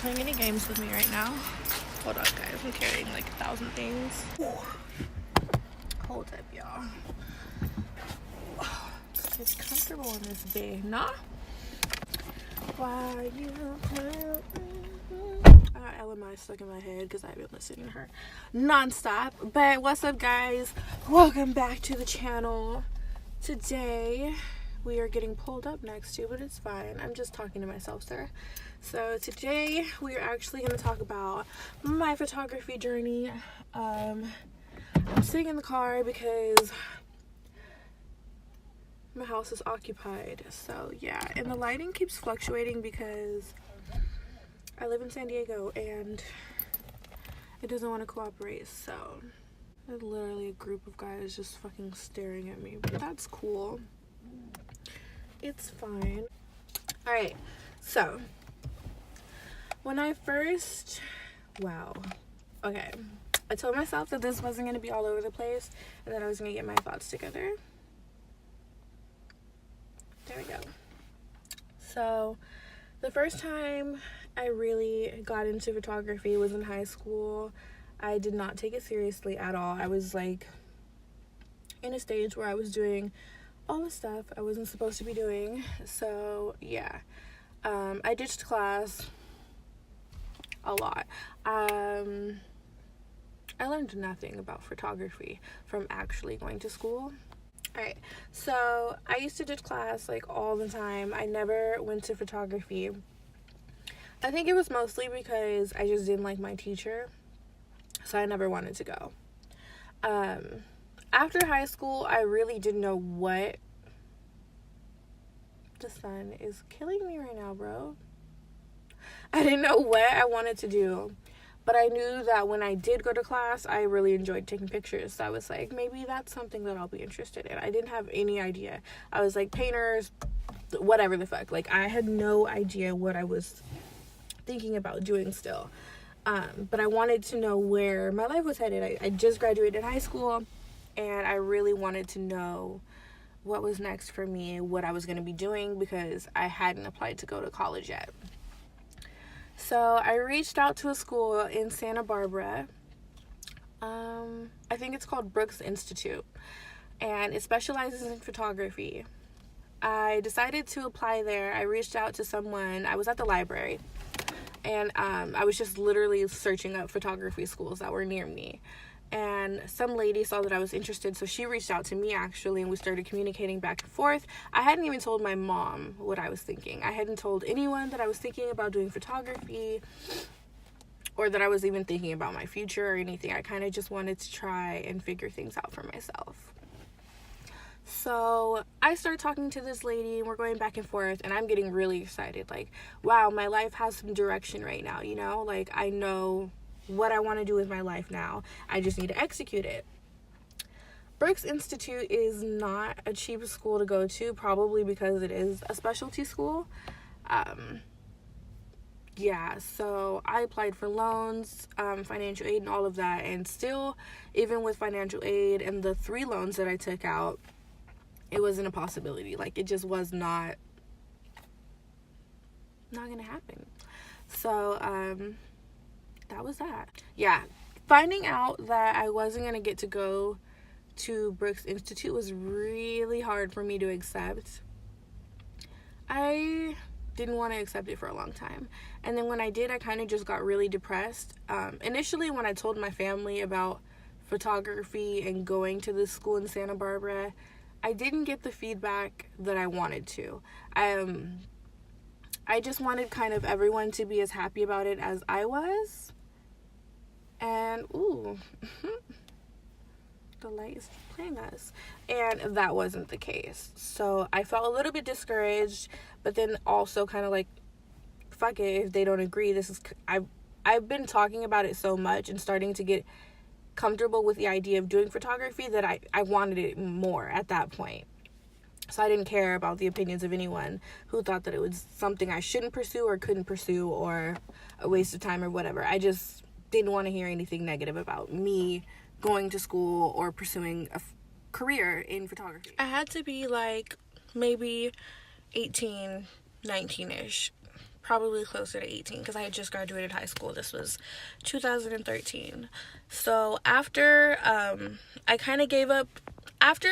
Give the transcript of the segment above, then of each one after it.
playing any games with me right now. Hold on, guys. I'm carrying like 1,000 things. Hold up, y'all. It's comfortable in this bed, nah? Why you I got LMI stuck in my head because I've been listening to her non-stop. But what's up, guys? Welcome back to the channel. Today we are getting pulled up next to, but it's fine. I'm just talking to myself, sir. So today we are actually going to talk about my photography journey. I'm sitting in the car because my house is occupied. So yeah, and the lighting keeps fluctuating because I live in San Diego and it doesn't want to cooperate. So there's literally a group of guys just fucking staring at me, but that's cool. It's fine. All right, so when I first, okay, I told myself that this wasn't going to be all over the place and that I was going to get my thoughts together. There we go. So the first time I really got into photography was in high school. I did not take it seriously at all. I was like in a stage where I was doing all the stuff I wasn't supposed to be doing. So yeah, I ditched class a lot. I learned nothing about photography from actually going to school. Alright, so I used to ditch class like all the time. I never went to photography. I think it was mostly because I just didn't like my teacher, so I never wanted to go. After high school, I really didn't know what. The sun is killing me right now, bro. I didn't know what I wanted to do, but I knew that when I did go to class, I really enjoyed taking pictures. So I was like, maybe that's something that I'll be interested in. I didn't have any idea. I was like, painters, whatever the fuck. Like, I had no idea what I was thinking about doing still. But I wanted to know where my life was headed. I just graduated high school, and I really wanted to know what was next for me, what I was going to be doing, because I hadn't applied to go to college yet. So I reached out to a school in Santa Barbara. I think it's called Brooks Institute, and it specializes in photography. I decided to apply there. I reached out to someone. I was at the library, and I was just literally searching up photography schools that were near me. And some lady saw that I was interested, so she reached out to me actually, and we started communicating back and forth. I hadn't even told my mom what I was thinking. I hadn't told anyone that I was thinking about doing photography or that I was even thinking about my future or anything. I kind of just wanted to try and figure things out for myself. So I started talking to this lady, and we're going back and forth, and I'm getting really excited. Like, wow, my life has some direction right now, you know? Like, I know what I want to do with my life now. I just need to execute it. Brooks Institute is not a cheap school to go to, probably because it is a specialty school. Yeah, so I applied for loans, financial aid, and all of that, and still, even with financial aid and the 3 loans that I took out, it wasn't a possibility. Like, it just was not gonna happen. So that was that. Yeah, finding out that I wasn't gonna get to go to Brooks Institute was really hard for me to accept. I didn't want to accept it for a long time, and then when I did, I kind of just got really depressed. Initially, when I told my family about photography and going to this school in Santa Barbara, I didn't get the feedback that I wanted to. I just wanted kind of everyone to be as happy about it as I was. And, ooh, the light is playing us. And that wasn't the case. So I felt a little bit discouraged, but then also kind of like, fuck it, if they don't agree, I've been talking about it so much and starting to get comfortable with the idea of doing photography that I wanted it more at that point. So I didn't care about the opinions of anyone who thought that it was something I shouldn't pursue or couldn't pursue or a waste of time or whatever. I just didn't want to hear anything negative about me going to school or pursuing a career in photography. I had to be like maybe 18, 19-ish probably closer to 18 because I had just graduated high school. This was 2013. So after I kind of gave up, after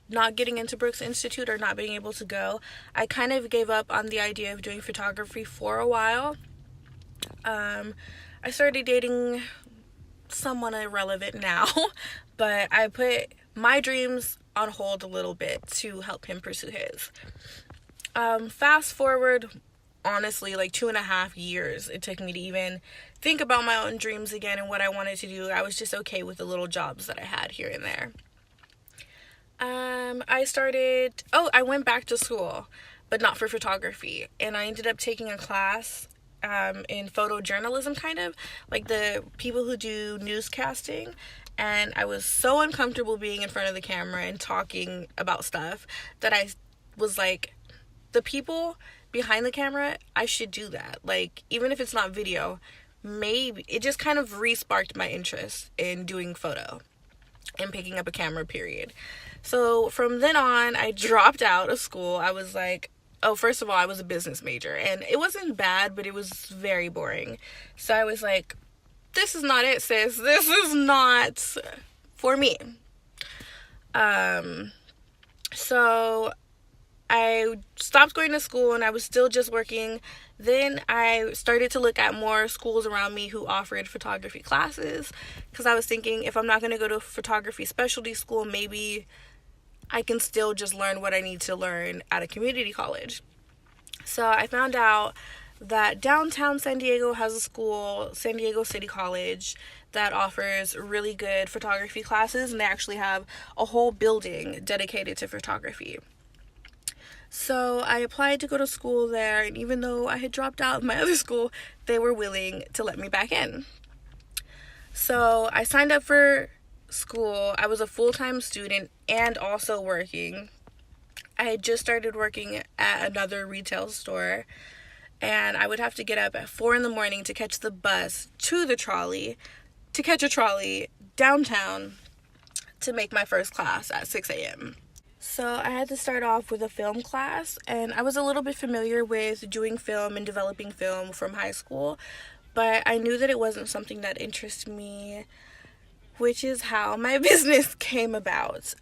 not getting into Brooks Institute or not being able to go, I kind of gave up on the idea of doing photography for a while. I started dating someone irrelevant now, but I put my dreams on hold a little bit to help him pursue his. Fast forward, honestly, like 2.5 years it took me to even think about my own dreams again and what I wanted to do. I was just okay with the little jobs that I had here and there. I went back to school, but not for photography, and I ended up taking a class in photojournalism, kind of like the people who do newscasting. And I was so uncomfortable being in front of the camera and talking about stuff that I was like, the people behind the camera, I should do that. Like, even if it's not video, maybe it just kind of re-sparked my interest in doing photo and picking up a camera, period. So from then on, I dropped out of school. I was like, oh, first of all, I was a business major, and it wasn't bad, but it was very boring. So I was like, this is not it, sis. This is not for me. So I stopped going to school, and I was still just working. Then I started to look at more schools around me who offered photography classes, because I was thinking, if I'm not going to go to photography specialty school, maybe I can still just learn what I need to learn at a community college. So I found out that downtown San Diego has a school, San Diego City College, that offers really good photography classes, and they actually have a whole building dedicated to photography. So I applied to go to school there, and even though I had dropped out of my other school, they were willing to let me back in. So I signed up for school. I was a full-time student and also working. I had just started working at another retail store, and I would have to get up at 4 a.m. to catch the bus to the trolley, to catch a trolley downtown to make my first class at 6 a.m. So I had to start off with a film class, and I was a little bit familiar with doing film and developing film from high school, but I knew that it wasn't something that interested me, which is how my business came about.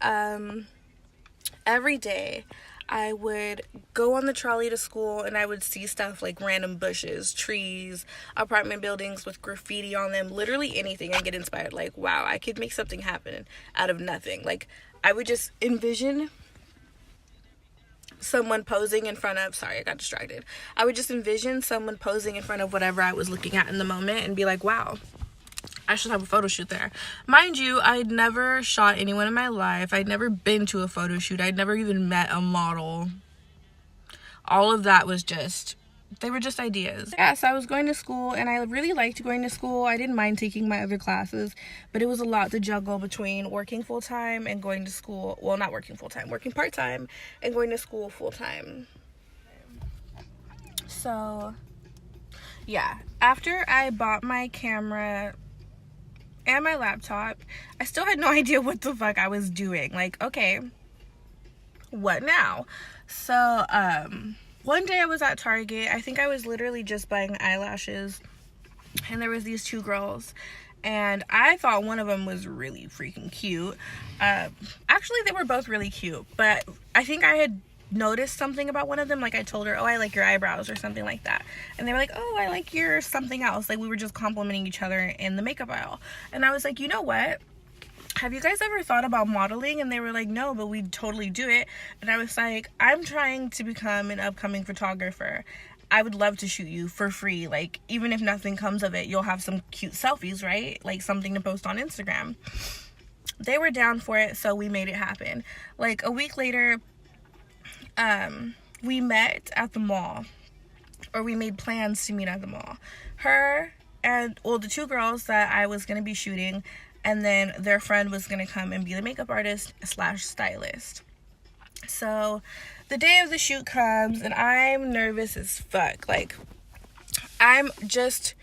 Every day I would go on the trolley to school, and I would see stuff like random bushes, trees, apartment buildings with graffiti on them, literally anything, and get inspired. Like, wow, I could make something happen out of nothing. Like, I would just envision someone posing in front of, sorry, I got distracted. I would just envision someone posing in front of whatever I was looking at in the moment and be like, wow, I should have a photo shoot there. Mind you, I'd never shot anyone in my life. I'd never been to a photo shoot. I'd never even met a model. All of that was just, they were just ideas. Yeah, so I was going to school, and I really liked going to school. I didn't mind taking my other classes, but it was a lot to juggle between working full-time and going to school. Well, not working full-time, working part-time and going to school full-time. So, yeah. After I bought my camera and my laptop, I still had no idea what the fuck I was doing. Like, okay, what now? So, one day I was at Target. I think I was literally just buying eyelashes, and there was these two girls, and I thought one of them was really freaking cute. Actually, they were both really cute, but I think I had noticed something about one of them. Like, I told her, oh, I like your eyebrows or something like that, and they were like, oh, I like your something else. Like, we were just complimenting each other in the makeup aisle, and I was like, you know what, have you guys ever thought about modeling? And they were like, no, but we'd totally do it. And I was like, I'm trying to become an upcoming photographer. I would love to shoot you for free. Like, even if nothing comes of it, you'll have some cute selfies, right? Like, something to post on Instagram. They were down for it, so we made it happen. Like, a week later, we met at the mall, or we made plans to meet at the mall. Her and, well, the two girls that I was going to be shooting, and then their friend was going to come and be the makeup artist / stylist. So the day of the shoot comes, and I'm nervous as fuck. Like, I'm just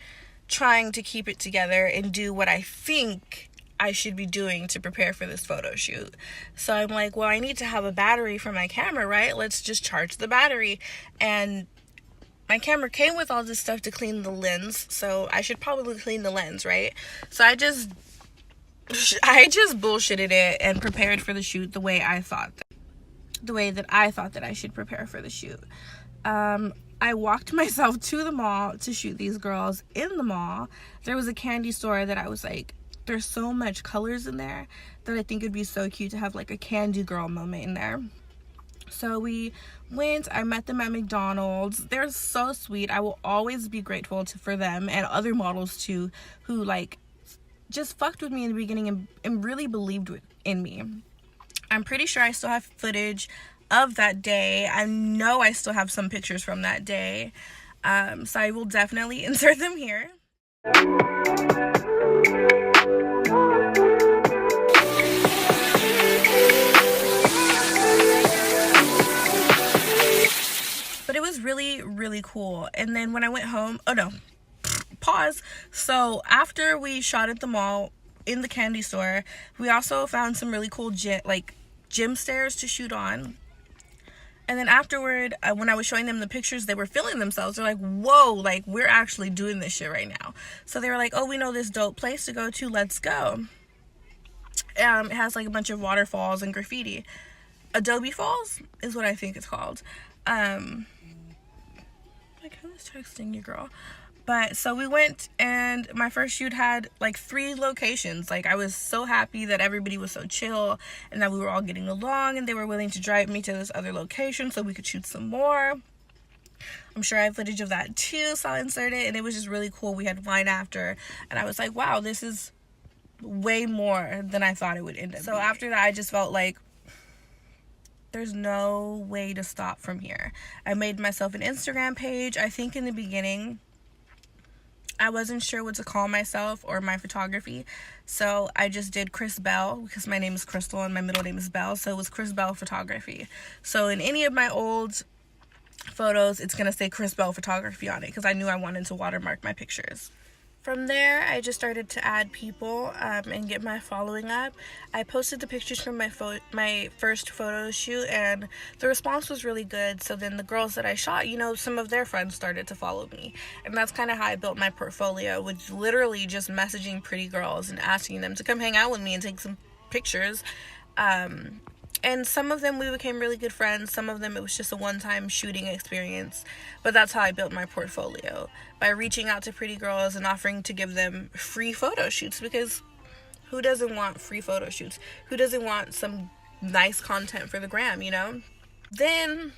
trying to keep it together and do what I think I should be doing to prepare for this photo shoot. So I'm like, well, I need to have a battery for my camera, right? Let's just charge the battery. And my camera came with all this stuff to clean the lens, so I should probably clean the lens, right? So I just bullshitted it and prepared for the shoot the way that I thought that I should prepare for the shoot. I walked myself to the mall to shoot these girls. In the mall, there was a candy store that I was like, there's so much colors in there that I think it'd be so cute to have like a candy girl moment in there. So we went, I met them at McDonald's. They're so sweet. I will always be grateful for them and other models too, who like just fucked with me in the beginning and really believed in me. I'm pretty sure I still have footage of that day. I know I still have some pictures from that day. So I will definitely insert them here. But it was really, really cool. And then when I went home, oh no, pause. So after we shot at the mall in the candy store, we also found some really cool gym stairs to shoot on. And then afterward, when I was showing them the pictures, they were feeling themselves. They're like, whoa, like we're actually doing this shit right now. So they were like, oh, we know this dope place to go to, let's go. It has like a bunch of waterfalls and graffiti. Adobe Falls is what I think it's called. Like, who is texting you, girl? But so we went, and my first shoot had like 3 locations. Like, I was so happy that everybody was so chill and that we were all getting along, and they were willing to drive me to this other location so we could shoot some more. I'm sure I have footage of that too, so I'll insert it. And it was just really cool. We had wine after, and I was like, wow, this is way more than I thought it would end up. So after that, I just felt like there's no way to stop from here. I made myself an Instagram page. I think in the beginning, I wasn't sure what to call myself or my photography. So I just did Chris Bell, because my name is Crystal and my middle name is Bell. So it was Chris Bell Photography. So in any of my old photos, it's going to say Chris Bell Photography on it, because I knew I wanted to watermark my pictures. From there, I just started to add people and get my following up. I posted the pictures from my first photo shoot, and the response was really good. So then the girls that I shot, you know, some of their friends started to follow me. And that's kind of how I built my portfolio, with literally just messaging pretty girls and asking them to come hang out with me and take some pictures. And some of them we became really good friends. Some of them it was just a one-time shooting experience. But that's how I built my portfolio, by reaching out to pretty girls and offering to give them free photo shoots, because who doesn't want free photo shoots? Who doesn't want some nice content for the gram, you know? Then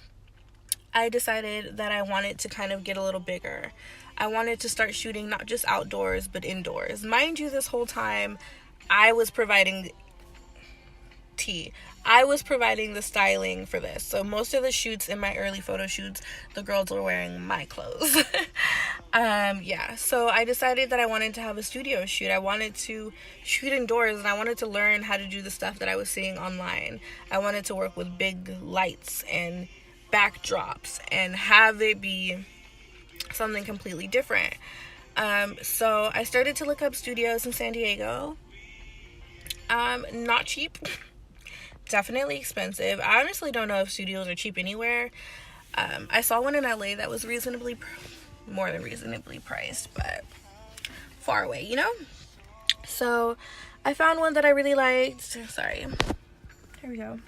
I decided that I wanted to kind of get a little bigger. I wanted to start shooting not just outdoors, but indoors. Mind you, this whole time I was providing the styling for this. So most of the shoots in my early photo shoots, the girls were wearing my clothes. So I decided that I wanted to have a studio shoot. I wanted to shoot indoors, and I wanted to learn how to do the stuff that I was seeing online. I wanted to work with big lights and backdrops and have it be something completely different. So I started to look up studios in San Diego. Not cheap. Definitely expensive. I honestly don't know if studios are cheap anywhere. I saw one in LA that was more than reasonably priced, but far away, you know? So I found one that I really liked. Sorry. Here we go.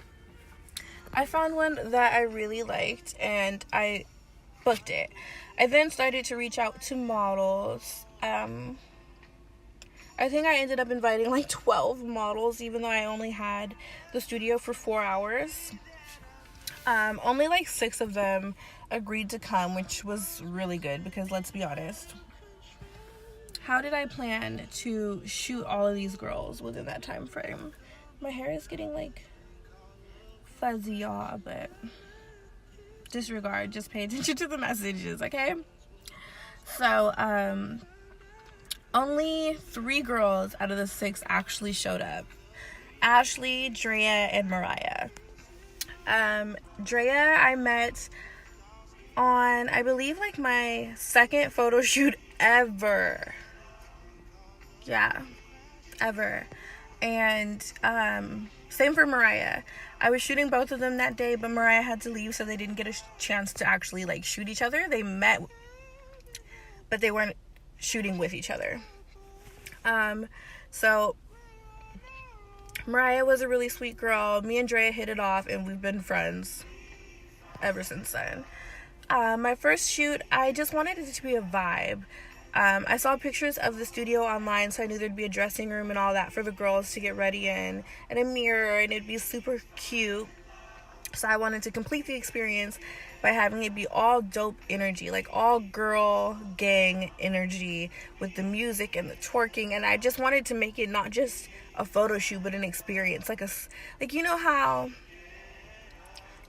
I found one that I really liked, and I booked it. I then started to reach out to models. I think I ended up inviting like 12 models, even though I only had the studio for 4 hours. Only like 6 of them agreed to come, which was really good, because let's be honest, how did I plan to shoot all of these girls within that time frame? My hair is getting like fuzzy, y'all, but disregard, just pay attention to the messages, okay? So, only 3 girls out of the 6 actually showed up. Ashley, Drea, and Mariah. Drea I met on, I believe, like my second photo shoot ever. Yeah, ever. And same for Mariah. I was shooting both of them that day, but Mariah had to leave, so they didn't get a chance to actually like shoot each other. They met, but they weren't shooting with each other. So Mariah was a really sweet girl. Me and Drea hit it off, and we've been friends ever since then. My first shoot, I just wanted it to be a vibe. I saw pictures of the studio online, so I knew there'd be a dressing room and all that for the girls to get ready in, and a mirror, and it'd be super cute. So I wanted to complete the experience by having it be all dope energy, like all girl gang energy with the music and the twerking. And I just wanted to make it not just a photo shoot, but an experience. Like you know how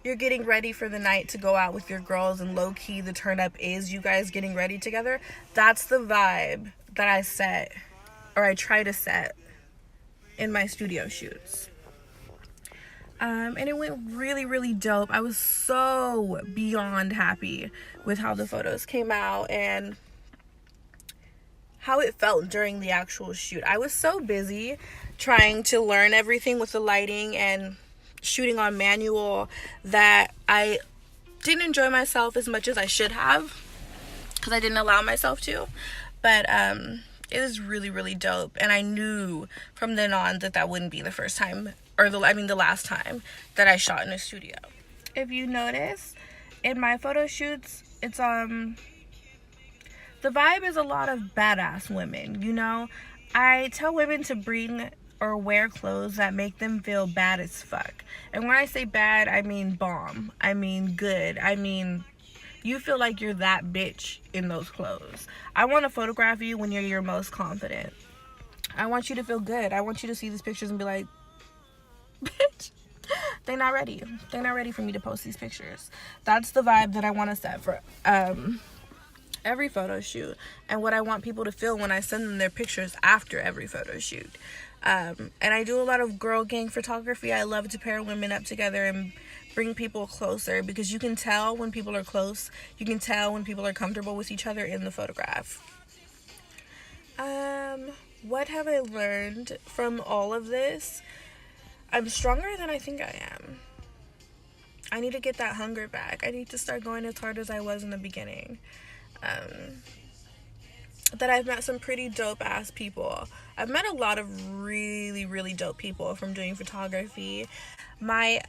you're getting ready for the night to go out with your girls, and low-key the turn up is you guys getting ready together. That's the vibe that I set, or I try to set, in my studio shoots. And it went really, really dope. I was so beyond happy with how the photos came out and how it felt during the actual shoot. I was so busy trying to learn everything with the lighting and shooting on manual that I didn't enjoy myself as much as I should have, because I didn't allow myself to. But it was really, really dope, and I knew from then on that wouldn't be the first time, or the last time that I shot in a studio. If you notice, in my photo shoots, it's the vibe is a lot of badass women, you know? I tell women to bring or wear clothes that make them feel bad as fuck. And when I say bad, I mean bomb. I mean good. I mean you feel like you're that bitch in those clothes. I want to photograph you when you're your most confident. I want you to feel good. I want you to see these pictures and be like, bitch, they're not ready. They're not ready for me to post these pictures. That's the vibe that I want to set for every photo shoot, and what I want people to feel when I send them their pictures after every photo shoot. And I do a lot of girl gang photography. I love to pair women up together and bring people closer, because you can tell when people are close. You can tell when people are comfortable with each other in the photograph. What have I learned from all of this? I'm stronger than I think I am. I need to get that hunger back. I need to start going as hard as I was in the beginning. That I've met some pretty dope ass people. I've met a lot of really, really dope people from doing photography. My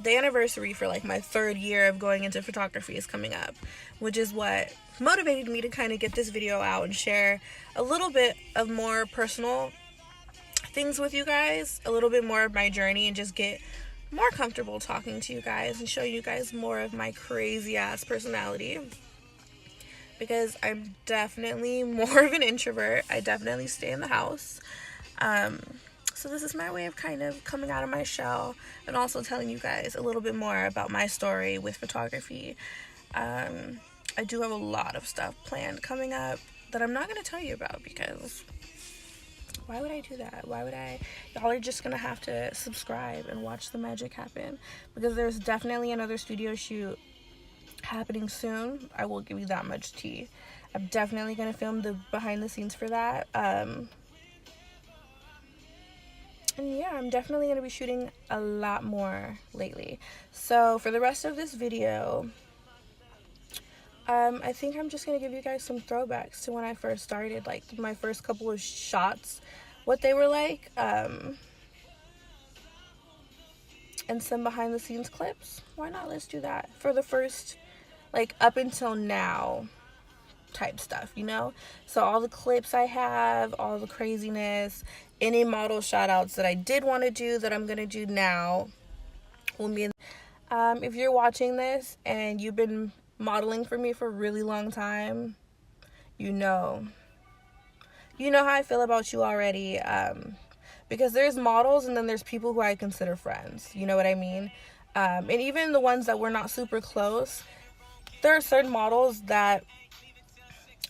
the anniversary for like my 3rd year of going into photography is coming up, which is what motivated me to kind of get this video out and share a little bit of more personal things with you guys, a little bit more of my journey, and just get more comfortable talking to you guys and show you guys more of my crazy ass personality, because I'm definitely more of an introvert. I definitely stay in the house. So this is my way of kind of coming out of my shell and also telling you guys a little bit more about my story with photography. I do have a lot of stuff planned coming up that I'm not going to tell you about, because why would I do that? Why would I? Y'all are just going to have to subscribe and watch the magic happen, because there's definitely another studio shoot happening soon. I will give you that much tea. I'm definitely going to film the behind the scenes for that. And yeah, I'm definitely going to be shooting a lot more lately. So for the rest of this video, I think I'm just going to give you guys some throwbacks to when I first started, like my first couple of shots, what they were like, and some behind the scenes clips. Why not? Let's do that for the first, like, up until now type stuff, you know? So all the clips I have, all the craziness, any model shout outs that I did want to do that I'm going to do now will be in. If you're watching this and you've been modeling for me for a really long time, you know how I feel about you already, because there's models and then there's people who I consider friends, you know what I mean? And even the ones that we're not super close, there are certain models that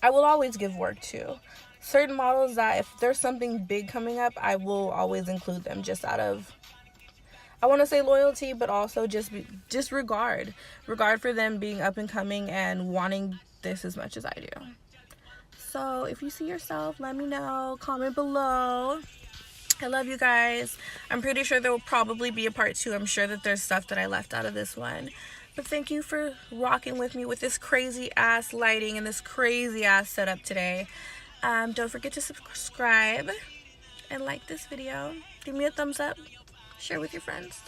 I will always give work to. Certain models that if there's something big coming up, I will always include them, just out of, I want to say loyalty, but also just regard for them being up and coming and wanting this as much as I do. So if you see yourself, let me know, comment below. I love you guys. I'm pretty sure there will probably be a part 2. I'm sure that there's stuff that I left out of this one. But thank you for rocking with me with this crazy ass lighting and this crazy ass setup today. Don't forget to subscribe and like this video. Give me a thumbs up. Share with your friends.